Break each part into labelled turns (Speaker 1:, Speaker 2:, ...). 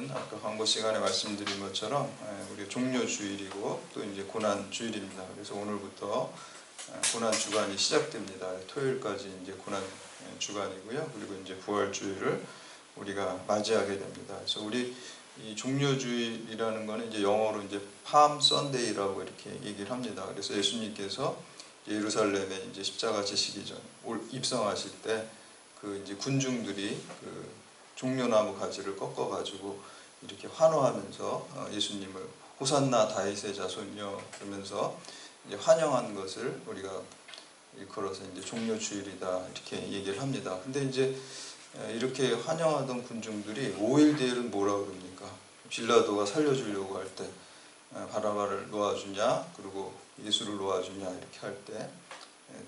Speaker 1: 오늘은 아까 광고 시간에 말씀드린 것처럼 우리 종료주일이고 또 이제 고난주일입니다. 그래서 오늘부터 고난주간이 시작됩니다. 토요일까지 이제 고난주간이고요. 그리고 이제 부활주일을 우리가 맞이하게 됩니다. 그래서 우리 이 종료주일이라는 거는 이제 영어로 이제 팜 선데이라고 이렇게 얘기를 합니다. 그래서 예수님께서 예루살렘에 이제 십자가 지시기 전 입성하실 때 그 이제 군중들이 그 종려나무 가지를 꺾어 가지고 이렇게 환호하면서 예수님을 호산나 다윗의 자손이여 그러면서 이제 환영한 것을 우리가 걸어서 이제 종료주일이다 이렇게 얘기를 합니다. 근데 이제 이렇게 환영하던 군중들이 5일 뒤에는 뭐라 그럽니까? 빌라도가 살려주려고 할 때 바라바를 놓아주냐 그리고 예수를 놓아주냐 이렇게 할 때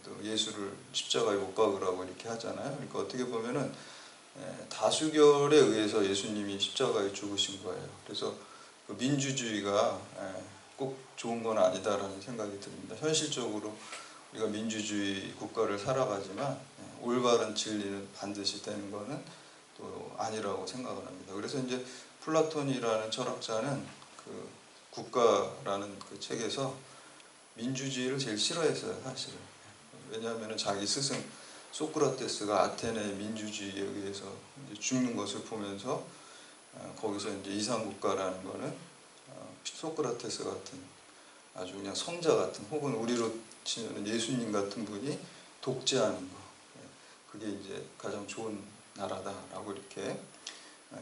Speaker 1: 또 예수를 십자가에 못 박으라고 이렇게 하잖아요. 그러니까 어떻게 보면은 다수결에 의해서 예수님이 십자가에 죽으신 거예요. 그래서 그 민주주의가 꼭 좋은 건 아니다라는 생각이 듭니다. 현실적으로 우리가 민주주의 국가를 살아가지만 올바른 진리는 반드시 되는 것은 또 아니라고 생각을 합니다. 그래서 이제 플라톤이라는 철학자는 그 국가라는 그 책에서 민주주의를 제일 싫어했어요, 사실은. 왜냐하면 자기 스승 소크라테스가 아테네의 민주주의에 의해서 이제 죽는 것을 보면서 거기서 이제 이상국가라는 거는 소크라테스 같은 아주 그냥 성자 같은 혹은 우리로 치면 예수님 같은 분이 독재하는 거 그게 이제 가장 좋은 나라다라고 이렇게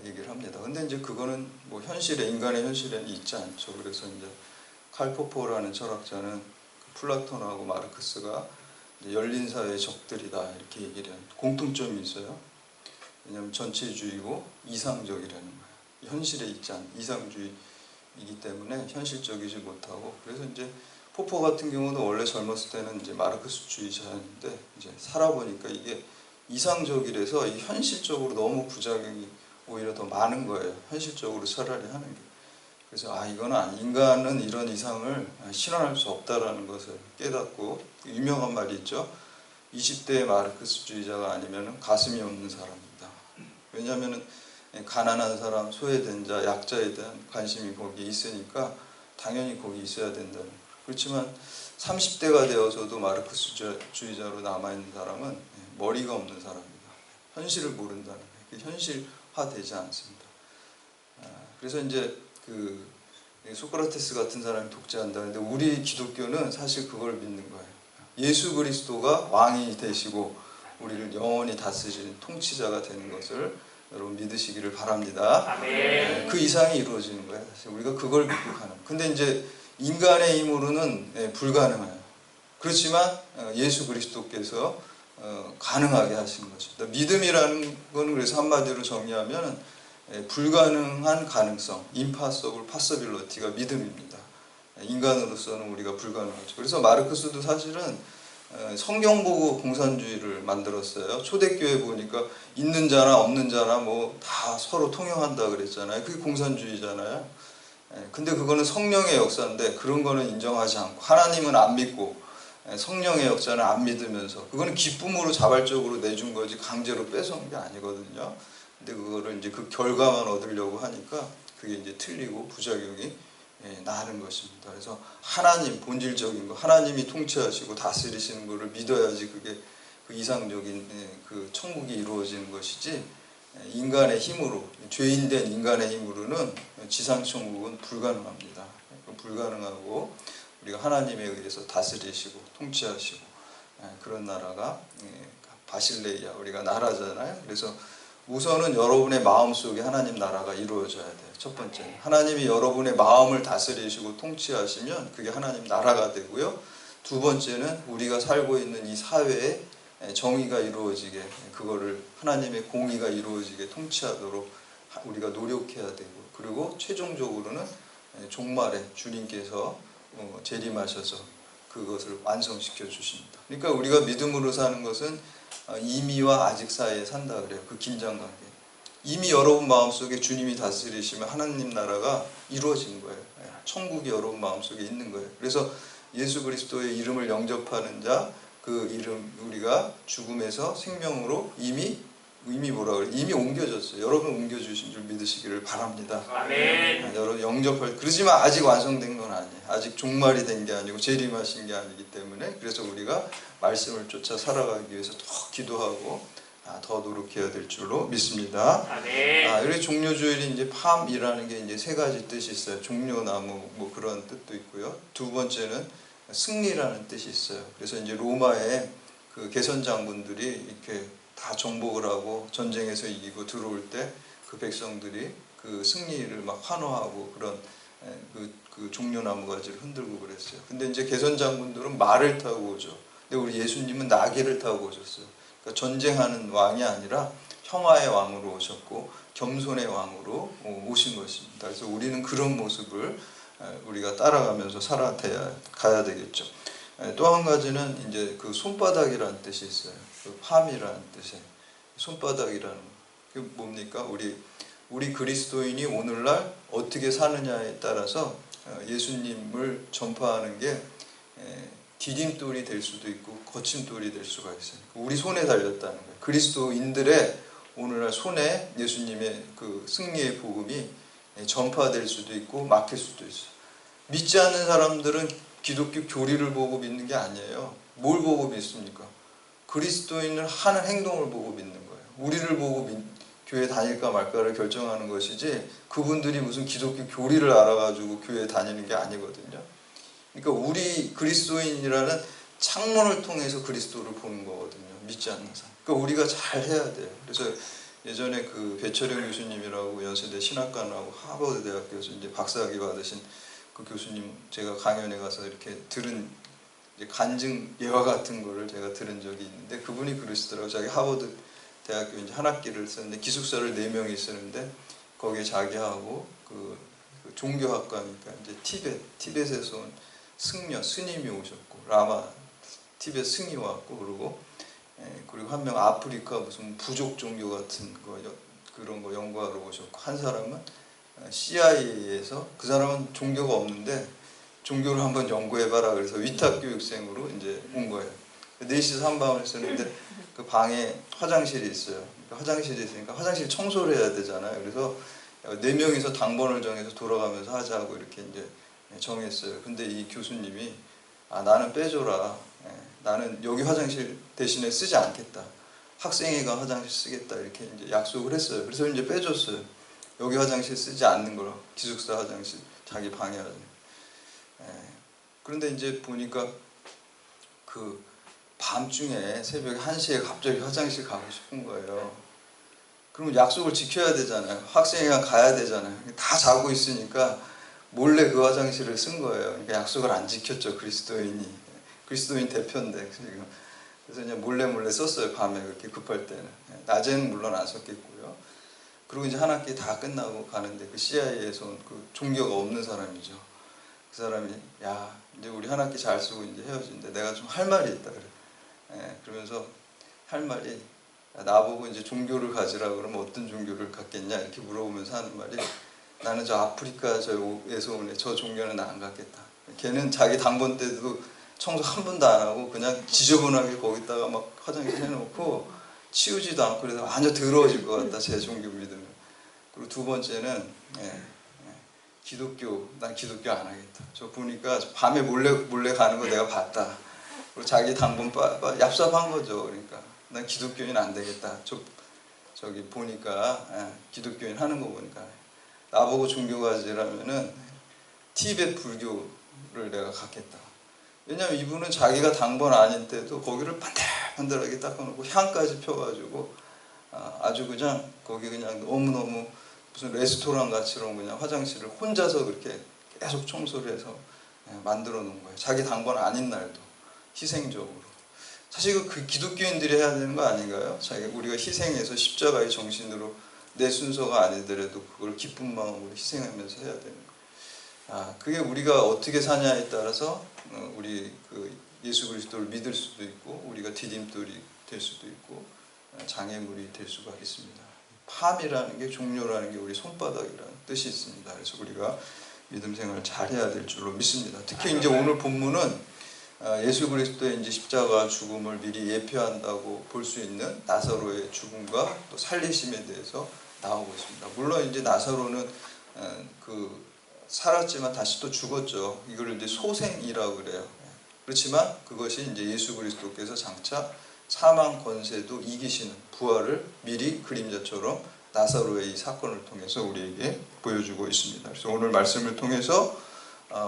Speaker 1: 얘기를 합니다. 근데 이제 그거는 뭐 현실에 인간의 현실에는 있지 않죠. 그래서 이제 칼 포포라는 철학자는 플라톤하고 마르크스가 열린 사회의 적들이다 이렇게 얘기를 해요. 공통점이 있어요. 왜냐하면 전체주의고 이상적이라는 거예요. 현실에 있지 않은 이상주의이기 때문에 현실적이지 못하고 그래서 이제 포포 같은 경우는 원래 젊었을 때는 이제 마르크스주의자였는데 이제 살아보니까 이게 이상적이라서 이 현실적으로 너무 부작용이 오히려 더 많은 거예요. 현실적으로 차라리 하는 게. 그래서 이거는 인간은 이런 이상을 실현할 수 없다라는 것을 깨닫고 유명한 말이 있죠. 20대의 마르크스주의자가 아니면 가슴이 없는 사람이다. 왜냐하면 가난한 사람, 소외된 자, 약자에 대한 관심이 거기에 있으니까 당연히 거기 있어야 된다는 거예요. 그렇지만 30대가 되어서도 마르크스주의자로 남아있는 사람은 머리가 없는 사람이다. 현실을 모른다는 거예요. 현실화되지 않습니다. 그래서 이제 그 소크라테스 같은 사람이 독재한다는데 우리 기독교는 사실 그걸 믿는 거예요. 예수 그리스도가 왕이 되시고 우리를 영원히 다스리는 통치자가 되는 것을 여러분 믿으시기를 바랍니다. 그 이상이 이루어지는 거예요. 사실 우리가 그걸 믿고 가는. 근데 이제 인간의 힘으로는 불가능해요. 그렇지만 예수 그리스도께서 가능하게 하신 거죠. 믿음이라는 거는 그래서 한마디로 정리하면 불가능한 가능성, impossible possibility가 믿음입니다. 인간으로서는 우리가 불가능하죠. 그래서 마르크스도 사실은 성경 보고 공산주의를 만들었어요. 초대교회 보니까 있는 자나 없는 자나 뭐 다 서로 통용한다 그랬잖아요. 그게 공산주의잖아요. 근데 그거는 성령의 역사인데 그런 거는 인정하지 않고 하나님은 안 믿고 성령의 역사는 안 믿으면서 그거는 기쁨으로 자발적으로 내준 거지 강제로 뺏어온 게 아니거든요. 근데 그거를 이제 그 결과만 얻으려고 하니까 그게 이제 틀리고 부작용이 나는 것입니다. 그래서 하나님 본질적인 거, 하나님이 통치하시고 다스리시는 것을 믿어야지 그게 그 이상적인 그 천국이 이루어지는 것이지 인간의 힘으로 죄인된 인간의 힘으로는 지상 천국은 불가능합니다. 불가능하고 우리가 하나님에 의해서 다스리시고 통치하시고 그런 나라가 바실레이아 우리가 나라잖아요. 그래서 우선은 여러분의 마음속에 하나님 나라가 이루어져야 돼요. 첫 번째는 하나님이 여러분의 마음을 다스리시고 통치하시면 그게 하나님 나라가 되고요. 두 번째는 우리가 살고 있는 이 사회에 정의가 이루어지게 그거를 하나님의 공의가 이루어지게 통치하도록 우리가 노력해야 되고 그리고 최종적으로는 종말에 주님께서 재림하셔서 그것을 완성시켜 주십니다. 그러니까 우리가 믿음으로 사는 것은 이미와 아직 사이에 산다 그래요. 그 긴장관계. 이미 여러분 마음속에 주님이 다스리시면 하나님 나라가 이루어진 거예요. 천국이 여러분 마음속에 있는 거예요. 그래서 예수 그리스도의 이름을 영접하는 자, 그 이름 우리가 죽음에서 생명으로 이미 이미 뭐라 그래? 이미 옮겨졌어요. 여러분 옮겨주신 줄 믿으시기를 바랍니다.
Speaker 2: 아멘.
Speaker 1: 여러분 영접할, 그러지만 아직 완성된 건 아니에요. 아직 종말이 된 게 아니고 재림하신 게 아니기 때문에, 그래서 우리가 말씀을 쫓아 살아가기 위해서 더 기도하고 더 노력해야 될 줄로 믿습니다.
Speaker 2: 아멘.
Speaker 1: 우리 종려주일이 이제 팜이라는 게 이제 세 가지 뜻이 있어요. 종려나무 뭐 그런 뜻도 있고요. 두 번째는 승리라는 뜻이 있어요. 그래서 이제 로마의 그 개선 장군들이 이렇게 다 정복을 하고 전쟁에서 이기고 들어올 때 그 백성들이 그 승리를 막 환호하고 그런 그 종려나무 가지를 흔들고 그랬어요. 근데 이제 개선 장군들은 말을 타고 오죠. 근데 우리 예수님은 나귀를 타고 오셨어요. 그러니까 전쟁하는 왕이 아니라 평화의 왕으로 오셨고 겸손의 왕으로 오신 것입니다. 그래서 우리는 그런 모습을 우리가 따라가면서 살아가야 되겠죠. 또 한 가지는 이제 그 손바닥이라는 뜻이 있어요. 그 팜이라는 뜻에 손바닥이라는 게 뭡니까? 우리 그리스도인이 오늘날 어떻게 사느냐에 따라서 예수님을 전파하는 게 디딤돌이 될 수도 있고 거침돌이 될 수가 있어요. 우리 손에 달렸다는 거예요. 그리스도인들의 오늘날 손에 예수님의 그 승리의 복음이 전파될 수도 있고 막힐 수도 있어요. 믿지 않는 사람들은 기독교 교리를 보고 믿는 게 아니에요. 뭘 보고 믿습니까? 그리스도인을 하는 행동을 보고 믿는 거예요. 우리를 보고 교회 다닐까 말까를 결정하는 것이지, 그분들이 무슨 기독교 교리를 알아가지고 교회 다니는 게 아니거든요. 그러니까 우리 그리스도인이라는 창문을 통해서 그리스도를 보는 거거든요. 믿지 않는 사람. 그러니까 우리가 잘 해야 돼요. 그래서 예전에 그 배철영 교수님이라고 연세대 신학관하고 하버드 대학교에서 이제 박사학위 받으신 그 교수님, 제가 강연에 가서 이렇게 들은 이제 간증 예화 같은 거를 제가 들은 적이 있는데, 그분이 그러시더라고요. 자기 하버드 대학교 이제 한 학기를 썼는데 기숙사를 4명이 쓰는데 거기에 자기하고 그 종교학과니까 이제 티벳에서 온 승려 스님이 오셨고, 라마 티벳 승이 왔고, 그리고 한 명 아프리카 무슨 부족 종교 같은 거 그런 거 연구하러 오셨고, 한 사람은 CIA에서, 그 사람은 종교가 없는데 종교를 한번 연구해봐라 그래서 위탁교육생으로 이제 온 거예요. 4시서 한 방을 쓰는데 그 방에 화장실이 있어요. 그러니까 화장실이 있으니까 화장실 청소를 해야 되잖아요. 그래서 4명이서 당번을 정해서 돌아가면서 하자고 이렇게 이제 정했어요. 근데 이 교수님이 나는 빼줘라. 나는 여기 화장실 대신에 쓰지 않겠다. 학생회가 화장실 쓰겠다. 이렇게 이제 약속을 했어요. 그래서 이제 빼줬어요. 여기 화장실 쓰지 않는 거로, 기숙사 화장실, 자기 방에 화장실. 그런데 이제 보니까 그 밤중에 새벽 1시에 갑자기 화장실 가고 싶은 거예요. 그러면 약속을 지켜야 되잖아요. 학생회가 가야 되잖아요. 다 자고 있으니까 몰래 그 화장실을 쓴 거예요. 그러니까 약속을 안 지켰죠, 그리스도인 대표인데 지금. 그래서 그냥 몰래 썼어요. 밤에 그렇게 급할 때는. 낮에는 물론 안 썼겠고요. 그리고 이제 한 학기 다 끝나고 가는데 그 CIA에서 온 그 종교가 없는 사람이죠. 그 사람이 야, 이제 우리 한 학기 잘 쓰고 이제 헤어지는데 내가 좀 할 말이 있다 그래. 그러면서 할 말이, 나보고 이제 종교를 가지라 그러면 어떤 종교를 갖겠냐 이렇게 물어보면서 하는 말이, 나는 저 아프리카에서 온 저 종교는 안 갖겠다. 걔는 자기 당번 때도 청소 한 번도 안 하고 그냥 지저분하게 거기다가 막 화장실 해놓고 치우지도 않고, 그래서 완전 더러워질 것 같다, 제 종교 믿으면. 그리고 두 번째는 난 기독교 안 하겠다. 저 보니까 밤에 몰래 가는 거 내가 봤다. 그리고 자기 당번 얍삽한 거죠. 그러니까 난 기독교인 안 되겠다. 저기 보니까 기독교인 하는 거 보니까 나보고 종교 가지라면은 티베트 불교를 내가 갖겠다. 왜냐면 이분은 자기가 당번 아닌 때도 거기를 반들반들하게 닦아놓고 향까지 펴가지고 아주 그냥 거기 그냥 너무너무 무슨 레스토랑 같이로 그냥 화장실을 혼자서 그렇게 계속 청소를 해서 만들어 놓은 거예요. 자기 당번 아닌 날도 희생적으로. 사실 그 기독교인들이 해야 되는 거 아닌가요? 우리가 희생해서 십자가의 정신으로 내 순서가 아니더라도 그걸 기쁜 마음으로 희생하면서 해야 되는 거예요. 그게 우리가 어떻게 사냐에 따라서 우리 그 예수 그리스도를 믿을 수도 있고, 우리가 디딤돌이 될 수도 있고, 장애물이 될 수가 있습니다. 팜이라는 게, 종료라는 게 우리 손바닥이라는 뜻이 있습니다. 그래서 우리가 믿음 생활을 잘 해야 될 줄로 믿습니다. 특히 이제 오늘 본문은 예수 그리스도의 이제 십자가 죽음을 미리 예표한다고 볼 수 있는 나사로의 죽음과 또 살리심에 대해서 나오고 있습니다. 물론 이제 나사로는 살았지만 다시 또 죽었죠. 이걸 이제 소생이라고 그래요. 그렇지만 그것이 이제 예수 그리스도께서 장차 사망 권세도 이기시는 부활을 미리 그림자처럼 나사로의 이 사건을 통해서 우리에게 보여주고 있습니다. 그래서 오늘 말씀을 통해서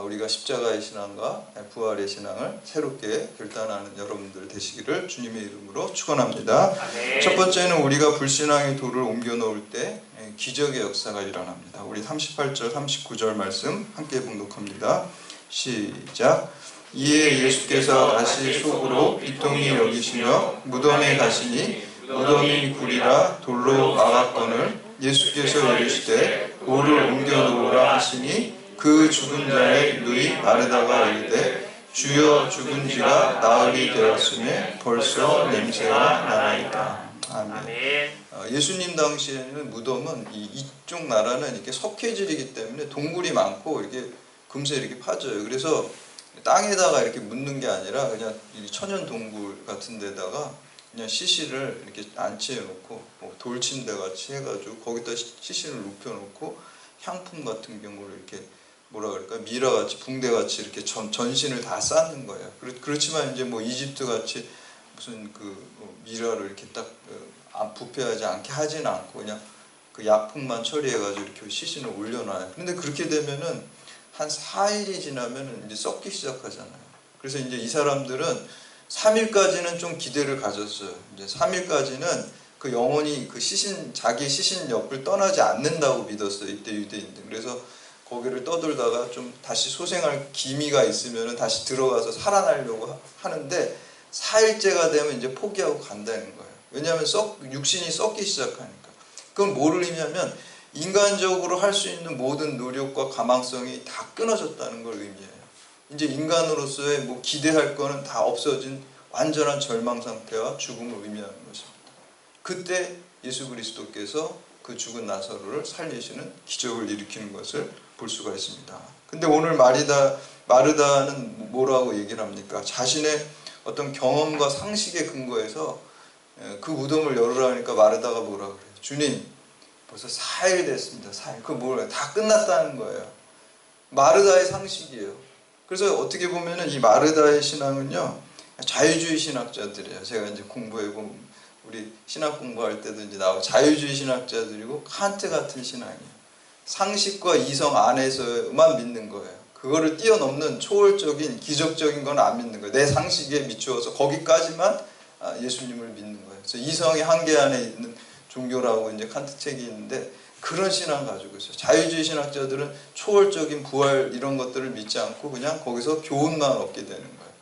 Speaker 1: 우리가 십자가의 신앙과 부활의 신앙을 새롭게 결단하는 여러분들 되시기를 주님의 이름으로 축원합니다. 첫 번째는 우리가 불신앙의 돌을 옮겨 놓을 때 기적의 역사가 일어납니다. 우리 38절 39절 말씀 함께 봉독합니다. 시작. 이에 예수께서 다시 속으로 비통히 여기시며 무덤에 가시니 무덤이 굴이라 돌로 막았거늘 예수께서 이르시되 돌을 옮겨 놓으라 하시니 그 죽은 자의 누이 마르다가 이르되 주여 죽은 지가 나흘이 되었으며 벌써 냄새가 나나이다. 아멘. 예수님 당시에는 무덤은 이쪽 나라는 이렇게 석회질이기 때문에 동굴이 많고 이렇게 금세 이렇게 파져요. 그래서 땅에다가 이렇게 묻는 게 아니라 그냥 천연 동굴 같은 데다가 그냥 시신을 이렇게 안치해 놓고 돌침대 같이 해가지고 거기다 시신을 눕혀 놓고 향품 같은 경우를 이렇게 뭐라 그럴까 미라같이 붕대같이 이렇게 전신을 다 쌓는 거예요. 그렇지만 이제 뭐 이집트 같이 무슨 미라를 이렇게 딱 부패하지 않게 하지는 않고 그냥 그 약품만 처리해가지고 이렇게 시신을 올려놔요. 그런데 그렇게 되면은 한 4일이 지나면 이제 썩기 시작하잖아요. 그래서 이제 이 사람들은 3일까지는 좀 기대를 가졌어요. 이제 3일까지는 그 영혼이 자기 시신 옆을 떠나지 않는다고 믿었어요. 이때 유대인들. 그래서 거기를 떠돌다가 좀 다시 소생할 기미가 있으면 다시 들어가서 살아나려고 하는데 4일째가 되면 이제 포기하고 간다는 거예요. 왜냐하면 육신이 썩기 시작하니까. 그건 뭐를 의미하면 인간적으로 할 수 있는 모든 노력과 가망성이 다 끊어졌다는 걸 의미해요. 이제 인간으로서의 뭐 기대할 거는 다 없어진 완전한 절망 상태와 죽음을 의미하는 것입니다. 그때 예수 그리스도께서 그 죽은 나사로를 살리시는 기적을 일으키는 것을 볼 수가 있습니다. 근데 오늘 마르다는 뭐라고 얘기를 합니까? 자신의 어떤 경험과 상식에 근거해서 그 무덤을 열으라 하니까 마르다가 뭐라 그래요? 주님, 벌써 4일 됐습니다. 4일. 그거 뭐예요? 다 끝났다는 거예요. 마르다의 상식이에요. 그래서 어떻게 보면은 이 마르다의 신앙은요, 자유주의 신학자들이에요. 제가 이제 공부해보면 우리 신학 공부할 때도 이제 나오고 자유주의 신학자들이고 칸트 같은 신앙이에요. 상식과 이성 안에서만 믿는 거예요. 그거를 뛰어넘는 초월적인 기적적인 건 안 믿는 거예요. 내 상식에 비추어서 거기까지만 예수님을 믿는 거예요. 그래서 이성의 한계 안에 있는 종교라고 이제 칸트 책이 있는데 그런 신앙 가지고 있어요. 자유주의 신학자들은 초월적인 부활 이런 것들을 믿지 않고 그냥 거기서 교훈만 얻게 되는 거예요.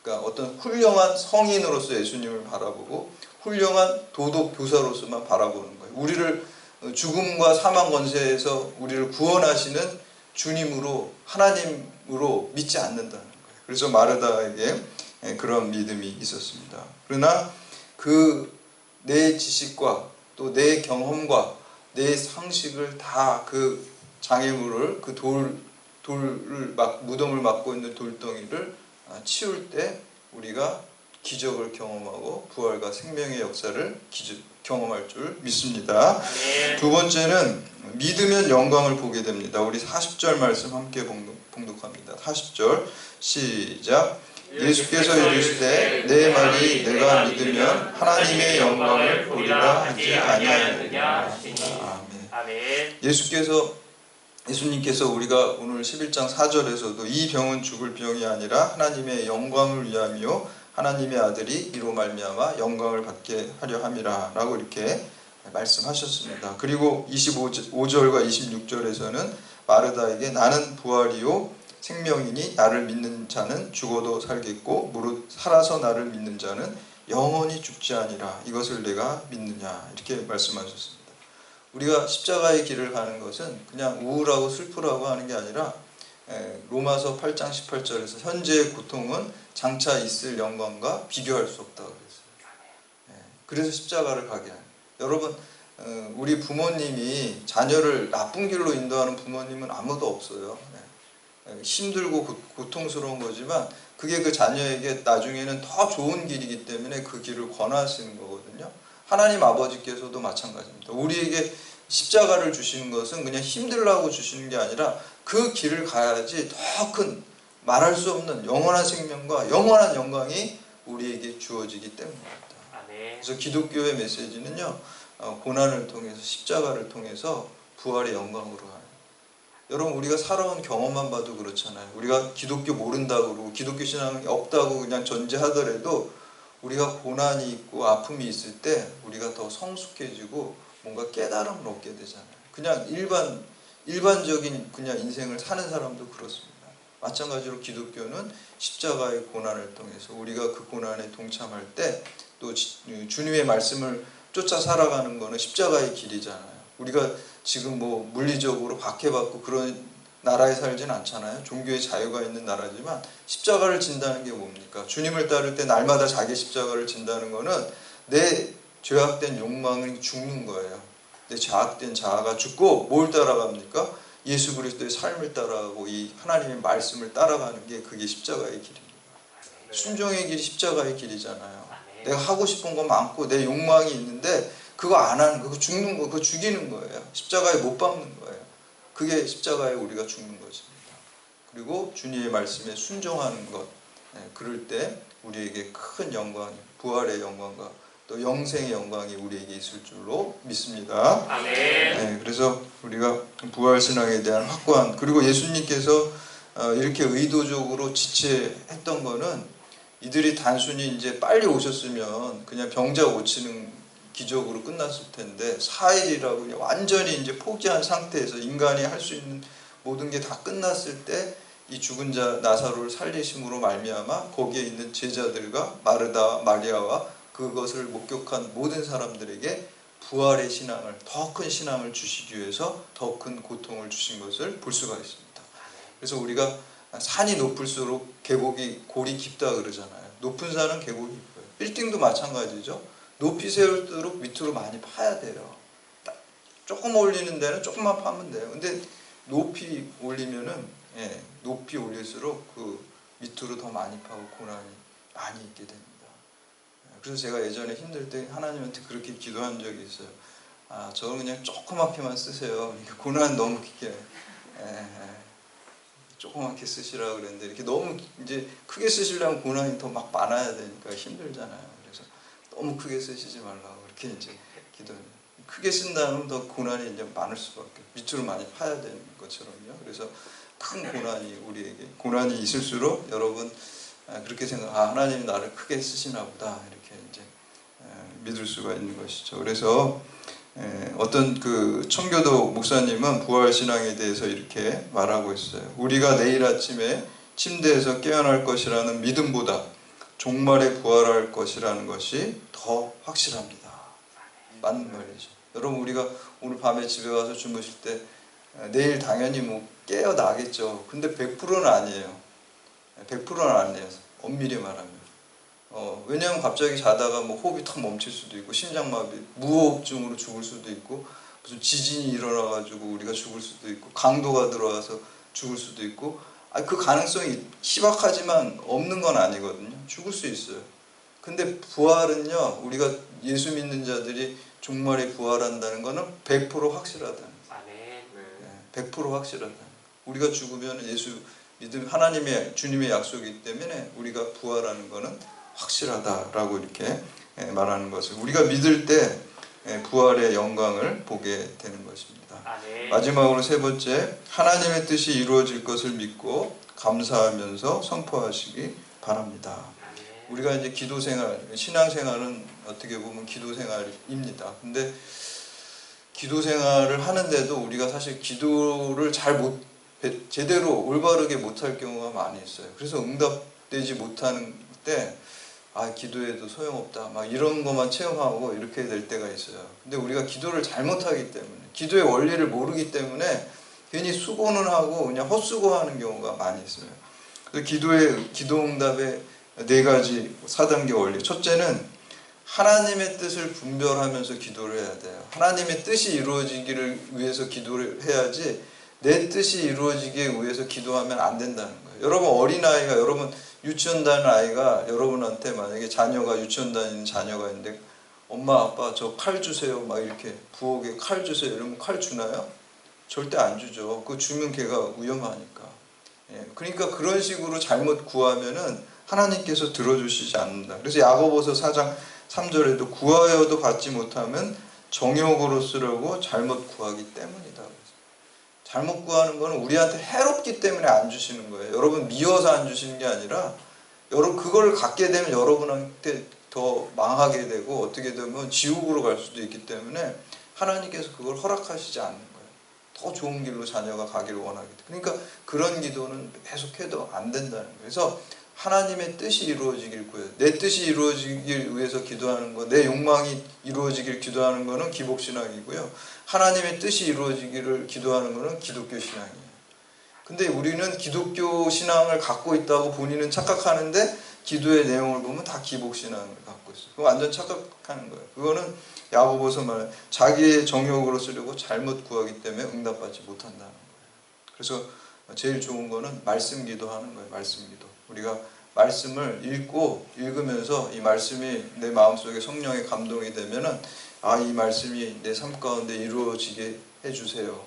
Speaker 1: 그러니까 어떤 훌륭한 성인으로서 예수님을 바라보고 훌륭한 도덕 교사로서만 바라보는 거예요. 우리를 죽음과 사망 권세에서 우리를 구원하시는 주님으로 하나님으로 믿지 않는다는 거예요. 그래서 마르다에게 그런 믿음이 있었습니다. 그러나 내 지식과 또 내 경험과 내 상식을 다 그 장애물을 무덤을 막고 있는 돌덩이를 치울 때 우리가 기적을 경험하고 부활과 생명의 역사를 경험할 줄 믿습니다. 두 번째는 믿으면 영광을 보게 됩니다. 우리 40절 말씀 함께 봉독합니다. 40절 시작. 예수께서 이르시되 내 말이 내가 믿으면 하나님의 영광을 보리라 하지 아니하느냐. 아멘. 예수님께서 우리가 오늘 11장 4절에서도 이 병은 죽을 병이 아니라 하나님의 영광을 위함이요 하나님의 아들이 이로 말미암아 영광을 받게 하려 함이라 라고 이렇게 말씀하셨습니다. 그리고 25절과 26절에서는 마르다에게 나는 부활이요 생명이니 나를 믿는 자는 죽어도 살겠고 무릇 살아서 나를 믿는 자는 영원히 죽지 아니라 이것을 내가 믿느냐 이렇게 말씀하셨습니다. 우리가 십자가의 길을 가는 것은 그냥 우울하고 슬프라고 하는 게 아니라 로마서 8장 18절에서 현재의 고통은 장차 있을 영광과 비교할 수 없다고 그랬어요. 그래서 십자가를 가게 하는. 여러분 우리 부모님이 자녀를 나쁜 길로 인도하는 부모님은 아무도 없어요. 힘들고 고통스러운 거지만 그게 그 자녀에게 나중에는 더 좋은 길이기 때문에 그 길을 권하시는 거거든요. 하나님 아버지께서도 마찬가지입니다. 우리에게 십자가를 주시는 것은 그냥 힘들라고 주시는 게 아니라 그 길을 가야지 더 큰 말할 수 없는 영원한 생명과 영원한 영광이 우리에게 주어지기 때문입니다. 그래서 기독교의 메시지는요, 고난을 통해서 십자가를 통해서 부활의 영광으로 가요. 여러분, 우리가 살아온 경험만 봐도 그렇잖아요. 우리가 기독교 모른다고 그러고 기독교 신앙이 없다고 그냥 전제하더라도 우리가 고난이 있고 아픔이 있을 때 우리가 더 성숙해지고 뭔가 깨달음을 얻게 되잖아요. 그냥 일반적인 그냥 인생을 사는 사람도 그렇습니다. 마찬가지로 기독교는 십자가의 고난을 통해서 우리가 그 고난에 동참할 때 또 주님의 말씀을 쫓아 살아가는 것은 십자가의 길이잖아요. 우리가 지금 뭐 물리적으로 박해받고 그런 나라에 살진 않잖아요. 종교의 자유가 있는 나라지만 십자가를 진다는 게 뭡니까? 주님을 따를 때 날마다 자기 십자가를 진다는 것은 내 죄악된 욕망이 죽는 거예요. 내 죄악된 자아가 죽고 뭘 따라갑니까? 예수 그리스도의 삶을 따라가고 이 하나님의 말씀을 따라가는 게 그게 십자가의 길입니다. 순종의 길이 십자가의 길이잖아요. 내가 하고 싶은 거 많고 내 욕망이 있는데 그거 안 하는 거, 그거 죽는 거, 그거 죽이는 거예요. 십자가에 못 박는 거예요. 그게 십자가에 우리가 죽는 것입니다. 그리고 주님의 말씀에 순종하는 것, 그럴 때 우리에게 큰 영광, 부활의 영광과 또 영생의 영광이 우리에게 있을 줄로 믿습니다.
Speaker 2: 아멘.
Speaker 1: 그래서 우리가 부활신앙에 대한 확고한, 그리고 예수님께서 이렇게 의도적으로 지체했던 거는 이들이 단순히 이제 빨리 오셨으면 그냥 병자 고치는 기적으로 끝났을 텐데 4일이라고 그냥 완전히 이제 포기한 상태에서 인간이 할 수 있는 모든 게 다 끝났을 때 이 죽은 자 나사로를 살리심으로 말미암아 거기에 있는 제자들과 마르다 마리아와 그것을 목격한 모든 사람들에게 부활의 신앙을, 더 큰 신앙을 주시기 위해서 더 큰 고통을 주신 것을 볼 수가 있습니다. 그래서 우리가 산이 높을수록 골이 깊다 그러잖아요. 높은 산은 계곡이 깊어요. 빌딩도 마찬가지죠. 높이 세울수록 밑으로 많이 파야 돼요. 조금 올리는 데는 조금만 파면 돼요. 근데 높이 올리면은, 높이 올릴수록 그 밑으로 더 많이 파고 고난이 많이 있게 됩니다. 그래서 제가 예전에 힘들 때 하나님한테 그렇게 기도한 적이 있어요. 저는 그냥 조그맣게만 쓰세요. 그러니까 고난 너무 깊게, 조그맣게 쓰시라고 그랬는데 이렇게 너무 이제 크게 쓰시려면 고난이 더 막 많아야 되니까 힘들잖아요. 그래서 너무 크게 쓰시지 말라고 그렇게 이제 기도해요. 크게 쓴다면 더 고난이 이제 많을 수밖에, 밑으로 많이 파야 되는 것처럼요. 그래서 큰 고난이 우리에게, 고난이 있을수록 여러분 그렇게 하나님이 나를 크게 쓰시나 보다 이렇게 이제 믿을 수가 있는 것이죠. 그래서 어떤 그 청교도 목사님은 부활신앙에 대해서 이렇게 말하고 있어요. 우리가 내일 아침에 침대에서 깨어날 것이라는 믿음보다 종말에 부활할 것이라는 것이 더 확실합니다. 맞는 말이죠. 여러분, 우리가 오늘 밤에 집에 가서 주무실 때 내일 당연히 뭐 깨어나겠죠. 근데 100%는 아니에요. 100%는 아니에요. 엄밀히 말하면. 왜냐하면 갑자기 자다가 뭐 호흡이 탁 멈출 수도 있고, 심장마비, 무호흡증으로 죽을 수도 있고, 무슨 지진이 일어나가지고 우리가 죽을 수도 있고, 강도가 들어와서 죽을 수도 있고, 그 가능성이 희박하지만 없는 건 아니거든요. 죽을 수 있어요. 근데 부활은요, 우리가 예수 믿는 자들이 종말에 부활한다는 거는 100% 확실하다는 거예요. 100% 확실하다. 우리가 죽으면 예수 믿음, 하나님의, 주님의 약속이기 때문에 우리가 부활하는 거는 확실하다라고 이렇게 말하는 것을, 우리가 믿을 때 부활의 영광을 보게 되는 것입니다. 마지막으로 세 번째, 하나님의 뜻이 이루어질 것을 믿고 감사하면서 선포하시기 바랍니다. 우리가 이제 기도생활, 신앙생활은 어떻게 보면 기도생활입니다. 근데 기도생활을 하는데도 우리가 사실 기도를 제대로 올바르게 못할 경우가 많이 있어요. 그래서 응답되지 못하는 때 기도해도 소용없다, 막 이런 것만 체험하고 이렇게 될 때가 있어요. 근데 우리가 기도를 잘못하기 때문에, 기도의 원리를 모르기 때문에 괜히 수고는 하고 그냥 헛수고하는 경우가 많이 있어요. 그래서 기도 응답의 4가지 4단계 원리. 첫째는 하나님의 뜻을 분별하면서 기도를 해야 돼요. 하나님의 뜻이 이루어지기를 위해서 기도를 해야지 내 뜻이 이루어지기 위해서 기도하면 안 된다는 거예요. 여러분 어린아이가, 여러분 유치원 다니는 아이가 여러분한테 만약에 자녀가 유치원 다니는 자녀가 있는데 엄마 아빠 저 칼 주세요 막 이렇게 부엌에 칼 주세요 이러면 칼 주나요? 절대 안 주죠. 그거 주면 걔가 위험하니까. 예, 그러니까 그런 식으로 잘못 구하면은 하나님께서 들어주시지 않는다. 그래서 야고보서 4장 3절에도 구하여도 받지 못하면 정욕으로 쓰려고 잘못 구하기 때문이다. 잘못 구하는 거는 우리한테 해롭기 때문에 안 주시는 거예요. 여러분 미워서 안 주시는 게 아니라 여러분 그걸 갖게 되면 여러분한테 더 망하게 되고 어떻게 되면 지옥으로 갈 수도 있기 때문에 하나님께서 그걸 허락하시지 않는 거예요. 더 좋은 길로 자녀가 가기를 원하기 때문에. 그러니까 그런 기도는 계속해도 안 된다는 거예요. 그래서 하나님의 뜻이 이루어지길 구해요. 내 뜻이 이루어지길 위해서 기도하는 거, 내 욕망이 이루어지길 기도하는 거는 기복신앙이고요. 하나님의 뜻이 이루어지기를 기도하는 거는 기독교 신앙이에요. 근데 우리는 기독교 신앙을 갖고 있다고 본인은 착각하는데 기도의 내용을 보면 다 기복신앙을 갖고 있어요. 그거 완전 착각하는 거예요. 그거는 야고보서 말해 자기의 정욕으로 쓰려고 잘못 구하기 때문에 응답받지 못한다는 거예요. 그래서 제일 좋은 거는 말씀 기도하는 거예요. 말씀 기도. 우리가 말씀을 읽으면서 이 말씀이 내 마음속에 성령의 감동이 되면은 아, 이 말씀이 내 삶 가운데 이루어지게 해주세요.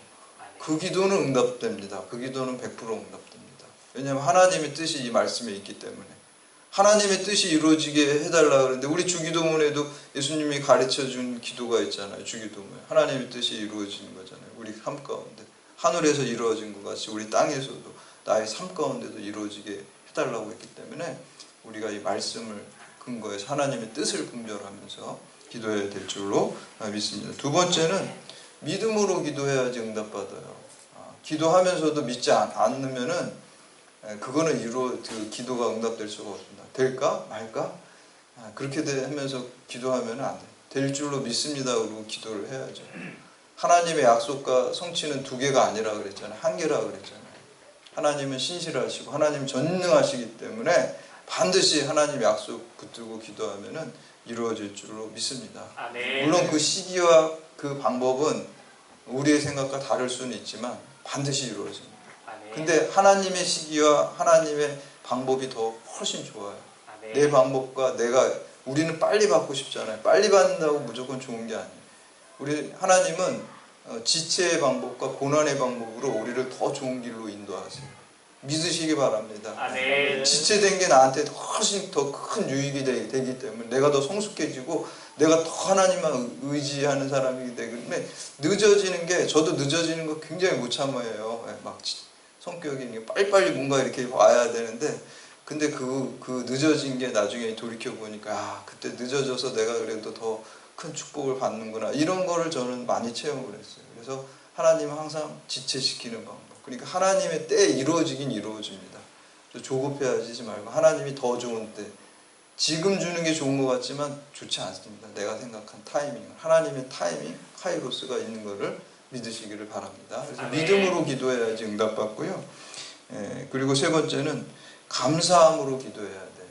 Speaker 1: 그 기도는 응답됩니다. 그 기도는 100% 응답됩니다. 왜냐하면 하나님의 뜻이 이 말씀에 있기 때문에. 하나님의 뜻이 이루어지게 해달라 그러는데 우리 주기도문에도 예수님이 가르쳐준 기도가 있잖아요. 주기도문에 하나님의 뜻이 이루어지는 거잖아요. 우리 삶 가운데 하늘에서 이루어진 것 같이 우리 땅에서도 나의 삶 가운데도 이루어지게 해달라고 했기 때문에 우리가 이 말씀을 근거해서 하나님의 뜻을 분별하면서 기도해야 될 줄로 믿습니다. 두 번째는 믿음으로 기도해야지 응답받아요. 기도하면서도 믿지 않으면은 그거는 그 기도가 응답될 수가 없습니다. 될까 말까? 그렇게 하면서 기도하면 안 돼요. 될 줄로 믿습니다. 그러고 기도를 해야죠. 하나님의 약속과 성취는 두 개가 아니라 그랬잖아요. 한 개라 그랬잖아요. 하나님은 신실하시고 하나님 전능하시기 때문에 반드시 하나님 약속 붙들고 기도하면은 이루어질 줄로 믿습니다. 물론 그 시기와 그 방법은 우리의 생각과 다를 수는 있지만 반드시 이루어집니다. 근데 하나님의 시기와 하나님의 방법이 더 훨씬 좋아요. 내 방법과 우리는 빨리 받고 싶잖아요. 빨리 받는다고 무조건 좋은 게 아니에요. 하나님은 지체의 방법과 고난의 방법으로 우리를 더 좋은 길로 인도하세요. 믿으시기 바랍니다. 지체된 게 나한테 훨씬 더 큰 유익이 되기 때문에 내가 더 성숙해지고 내가 더 하나님만 의지하는 사람이기 때문에 저도 늦어지는 거 굉장히 못 참아요. 막 성격이 빨리빨리 뭔가 이렇게 와야 되는데 근데 그 늦어진 게 나중에 돌이켜보니까 그때 늦어져서 내가 그래도 더 큰 축복을 받는구나 이런 거를 저는 많이 체험을 했어요. 그래서 하나님은 항상 지체시키는 방법, 그러니까 하나님의 때에 이루어지긴 이루어집니다. 조급해하지 말고 하나님이 더 좋은 때, 지금 주는 게 좋은 것 같지만 좋지 않습니다. 내가 생각한 타이밍, 하나님의 타이밍, 카이로스가 있는 것을 믿으시기를 바랍니다. 그래서 믿음으로 기도해야지 응답받고요. 그리고 세 번째는 감사함으로 기도해야 돼요.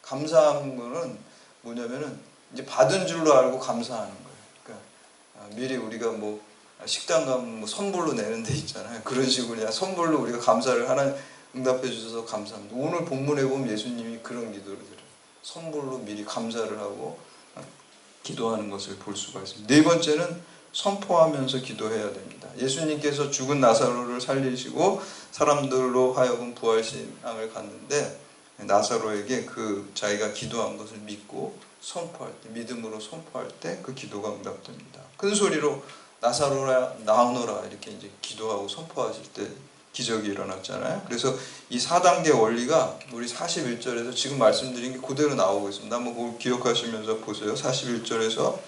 Speaker 1: 감사한 거는 뭐냐면은 이제 받은 줄로 알고 감사하는 거예요. 그러니까 미리 우리가 뭐 식당 가면 뭐 선불로 내는 데 있잖아요. 그런 식으로 그냥 선불로 우리가 감사를 하나님 응답해 주셔서 감사합니다. 오늘 본문에 보면 예수님이 그런 기도를 드려요. 선불로 미리 감사를 하고 기도하는 것을 볼 수가 있습니다. 네 번째는 선포하면서 기도해야 됩니다. 예수님께서 죽은 나사로를 살리시고 사람들로 하여금 부활신앙을 갖는데 나사로에게 자기가 기도한 것을 믿고 선포할 때, 믿음으로 선포할 때 그 기도가 응답됩니다. 큰 소리로 나사로라 나오너라 이렇게 이제 기도하고 선포하실 때 기적이 일어났잖아요. 그래서 이 4단계 원리가 우리 41절에서 지금 말씀드린 게 그대로 나오고 있습니다. 한번 그걸 기억하시면서 보세요. 41절에서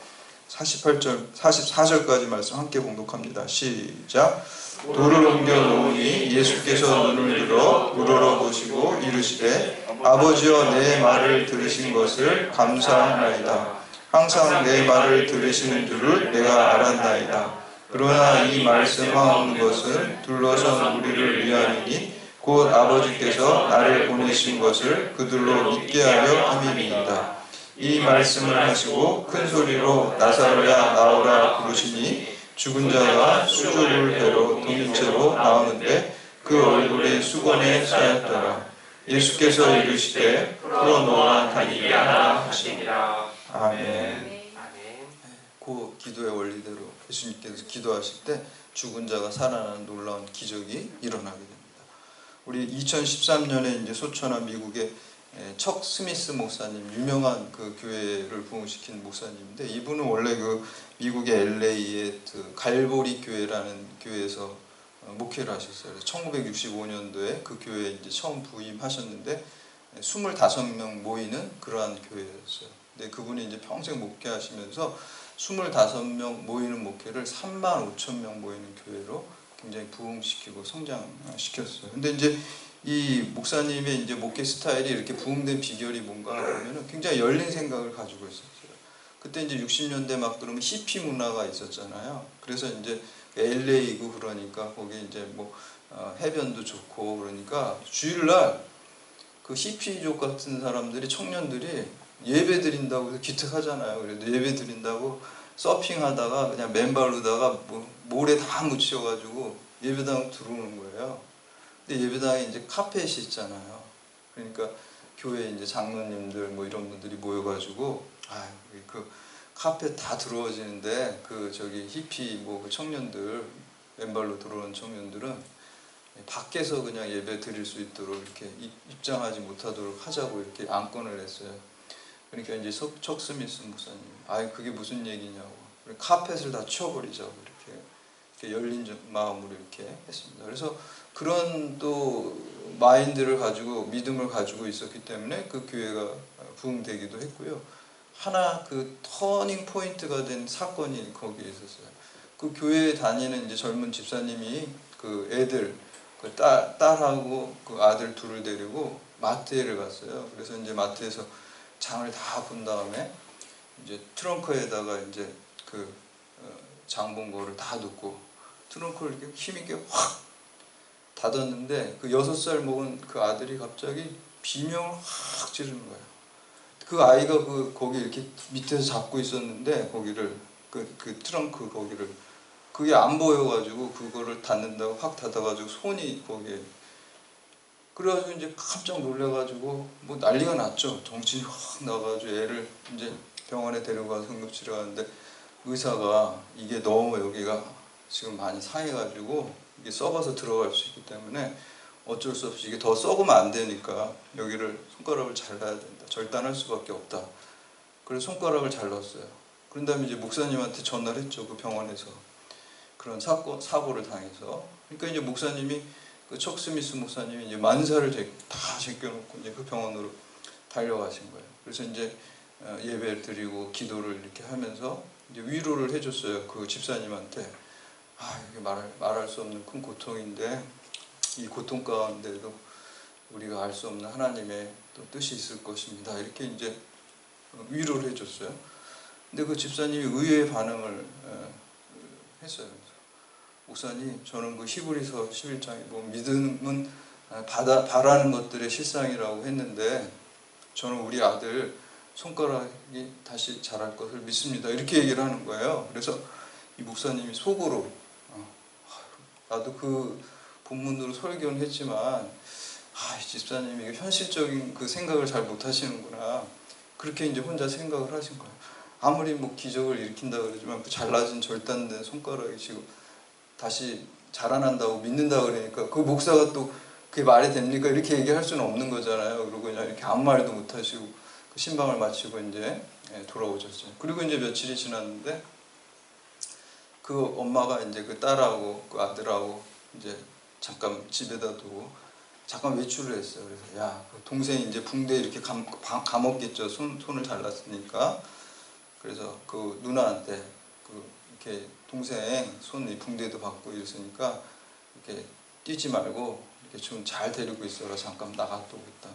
Speaker 1: 48절, 44절까지 말씀 함께 봉독합니다. 시작. 돌을 옮겨 놓으니 예수께서 눈을 들어 우러러 보시고 이르시되 아버지여 내 말을 들으신 것을 감사하나이다. 항상 내 말을 들으시는 줄을 내가 알았나이다. 그러나 이 말씀하는 것은 둘러선 우리를 위함이니 곧 아버지께서 나를 보내신 것을 그들로 믿게 하려 함이니이다. 이 말씀을 하시고 큰 소리로 나사로야 나오라 부르시니 죽은 자가 수족을 배로 동인채로 나오는데 그 얼굴이 수건에 쌓였더라. 예수께서 이르시되 풀어놓아 다니게 하라 하시니라. 아멘. 그 기도의 원리대로 예수님께서 기도하실 때 죽은 자가 살아나는 놀라운 기적이 일어나게 됩니다. 우리 2013년에 이제 소천한 미국의 척 스미스 목사님, 유명한 그 교회를 부흥시킨 목사님인데, 이분은 원래 그 미국의 LA의 그 갈보리 교회라는 교회에서 목회를 하셨어요. 1965년도에 그 교회에 이제 처음 부임하셨는데 25명 모이는 그러한 교회였어요. 근데 그분이 이제 평생 목회하시면서 25명 모이는 목회를 35,000명 모이는 교회로 굉장히 부흥시키고 성장시켰어요. 근데 이제 이 목사님의 이제 목회 스타일이 이렇게 부흥된 비결이 뭔가 하면은 굉장히 열린 생각을 가지고 있었어요. 그때 이제 60년대 막 그러면 히피 문화가 있었잖아요. 그래서 이제 LA고 그러니까 거기 이제 뭐 해변도 좋고 그러니까 주일날 그 히피족 같은 사람들이, 청년들이 예배 드린다고 해서 기특하잖아요. 그래도 예배 드린다고 서핑하다가 그냥 맨발로다가 뭐 모래 다 묻혀가지고 예배당 들어오는 거예요. 근데 예배당에 이제 카펫이 있잖아요. 그러니까 교회 이제 장로님들 뭐 이런 분들이 모여가지고 그 카펫 다 들어워지는데 그 저기 히피 뭐 그 청년들, 맨발로 들어오는 청년들은 밖에서 그냥 예배 드릴 수 있도록 이렇게 입장하지 못하도록 하자고 이렇게 안건을 냈어요. 그러니까 이제 척 스미스 목사님, 그게 무슨 얘기냐고, 카펫을 다 치워버리자고 이렇게 열린 마음으로 이렇게 했습니다. 그래서 그런 또 마인드를 가지고, 믿음을 가지고 있었기 때문에 그 교회가 부흥되기도 했고요. 하나 그 터닝 포인트가 된 사건이 거기에 있었어요. 그 교회에 다니는 이제 젊은 집사님이 그 애들, 그 딸하고 그 아들 둘을 데리고 마트에를 갔어요. 그래서 이제 마트에서 장을 다 본 다음에 이제 트렁크에다가 이제 그 장 본 거를 다 넣고 트렁크를 이렇게 힘있게 확 닫았는데 그 6살 먹은 그 아들이 갑자기 비명을 확 지르는 거예요. 그 아이가 거기 이렇게 밑에서 잡고 있었는데 거기를 그 트렁크 거기를 그게 안 보여가지고 그거를 닫는다고 확 닫아가지고 손이 거기에, 그래가지고 이제 깜짝 놀래가지고 뭐 난리가 났죠. 정신이 확 나가지고 애를 이제 병원에 데려가서 응급치료하는데 의사가 이게 너무 여기가 지금 많이 상해가지고 이게 썩어서 들어갈 수 있기 때문에 어쩔 수 없이 이게 더 썩으면 안 되니까 여기를 손가락을 잘라야 된다. 절단할 수밖에 없다. 그래서 손가락을 잘랐어요. 그런 다음에 이제 목사님한테 전화를 했죠. 그 병원에서 그런 사고를 당해서. 그러니까 이제 목사님이 그 척 스미스 목사님이 이제 만사를 다 제껴놓고 이제 그 병원으로 달려가신 거예요. 그래서 이제 예배를 드리고 기도를 이렇게 하면서 이제 위로를 해줬어요. 그 집사님한테. 이게 말할 수 없는 큰 고통인데 이 고통 가운데도 우리가 알 수 없는 하나님의 또 뜻이 있을 것입니다. 이렇게 이제 위로를 해줬어요. 근데 그 집사님이 의외의 반응을 했어요. 목사님, 저는 그 히브리서 11장에 뭐 믿음은 바라는 것들의 실상이라고 했는데 저는 우리 아들 손가락이 다시 자랄 것을 믿습니다. 이렇게 얘기를 하는 거예요. 그래서 이 목사님이 속으로 나도 그 본문으로 설교는 했지만 이 집사님이 현실적인 그 생각을 잘 못하시는구나. 그렇게 이제 혼자 생각을 하신 거예요. 아무리 뭐 기적을 일으킨다 그러지만 그 잘라진 절단된 손가락이 지금 다시 자라난다고 믿는다 그러니까 그 목사가 또 그게 말이 됩니까? 이렇게 얘기할 수는 없는 거잖아요. 그리고 그냥 이렇게 아무 말도 못 하시고 그 신방을 마치고 이제 돌아오셨어요. 그리고 이제 며칠이 지났는데 그 엄마가 이제 그 딸하고 그 아들하고 이제 잠깐 집에다 두고 잠깐 외출을 했어요. 그래서 그 동생이 이제 붕대 이렇게 감았겠죠. 손을 잘랐으니까. 그래서 그 누나한테 이렇게 동생 손이 붕대도 받고 이랬으니까 이렇게 뛰지 말고 이렇게 좀 잘 데리고 있어라. 잠깐 나갔다 오겠다.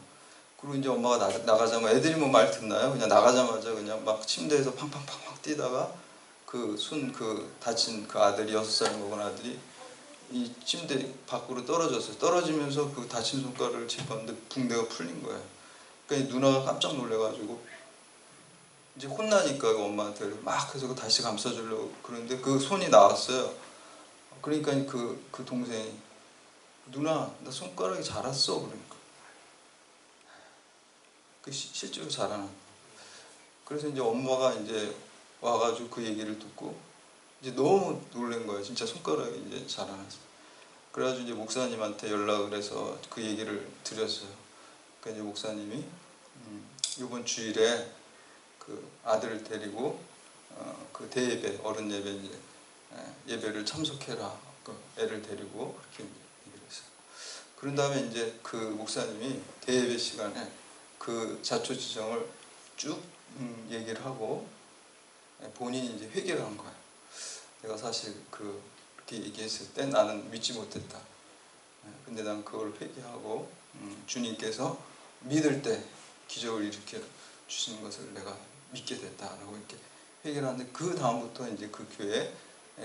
Speaker 1: 그리고 이제 엄마가 나가자마자 애들이 뭐 말 듣나요? 그냥 나가자마자 그냥 막 침대에서 팡팡팡팡 뛰다가 그 다친 그 아들이 6살 먹은 아들이 이 침대 밖으로 떨어졌어요. 떨어지면서 그 다친 손가락을 짚었는데 붕대가 풀린 거예요. 그러니까 이 누나가 깜짝 놀래가지고 이제 혼나니까 엄마한테 막 해서 다시 감싸주려고 그러는데 그 손이 나왔어요. 그러니까 그 동생이 누나 나 손가락이 자랐어 그러니까 실제로 자라는. 그래서 이제 엄마가 이제 와가지고 그 얘기를 듣고 이제 너무 놀란 거예요. 진짜 손가락이 이제 자라났어. 그래가지고 이제 목사님한테 연락을 해서 그 얘기를 드렸어요. 그러니까 이제 목사님이 이번 주일에 그 아들을 데리고 그 대예배 어른 예배 이제 예배를 참석해라. 그 애를 데리고 그렇게 얘기를 했어요. 그런 다음에 이제 그 목사님이 대예배 시간에 그 자초지정을 쭉 얘기를 하고 본인이 이제 회개를 한 거예요. 내가 사실 그렇게 얘기했을 때 나는 믿지 못했다. 근데 난 그걸 회개하고 주님께서 믿을 때 기적을 일으켜 주시는 것을 내가 믿게 됐다라고 이렇게 회개를 하는데 그 다음부터 이제 그 교회에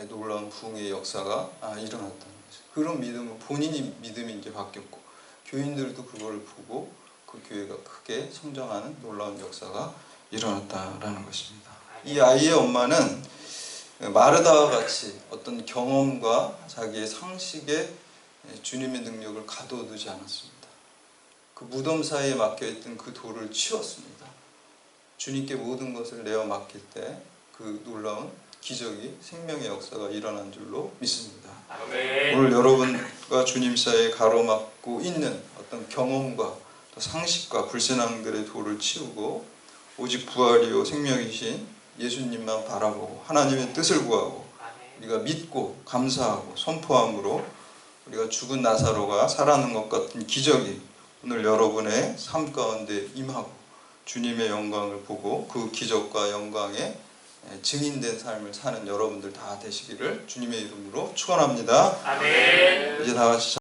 Speaker 1: 놀라운 부흥의 역사가 일어났다는 거죠. 그런 믿음은 본인이 믿음이 이제 바뀌었고 교인들도 그걸 보고 그 교회가 크게 성장하는 놀라운 역사가 일어났다라는 것입니다. 이 아이의 엄마는 마르다와 같이 어떤 경험과 자기의 상식에 주님의 능력을 가둬두지 않았습니다. 그 무덤 사이에 막혀있던 그 돌을 치웠습니다. 주님께 모든 것을 내어 맡길 때 그 놀라운 기적이 생명의 역사가 일어난 줄로 믿습니다. 아멘. 오늘 여러분과 주님 사이에 가로막고 있는 어떤 경험과 또 상식과 불신앙들의 돌을 치우고 오직 부활이요 생명이신 예수님만 바라보고 하나님의 뜻을 구하고 우리가 믿고 감사하고 선포함으로 우리가 죽은 나사로가 살아난 것 같은 기적이 오늘 여러분의 삶 가운데 임하고 주님의 영광을 보고 그 기적과 영광에 증인된 삶을 사는 여러분들 다 되시기를 주님의 이름으로 축원합니다. 아멘. 이제 다 같이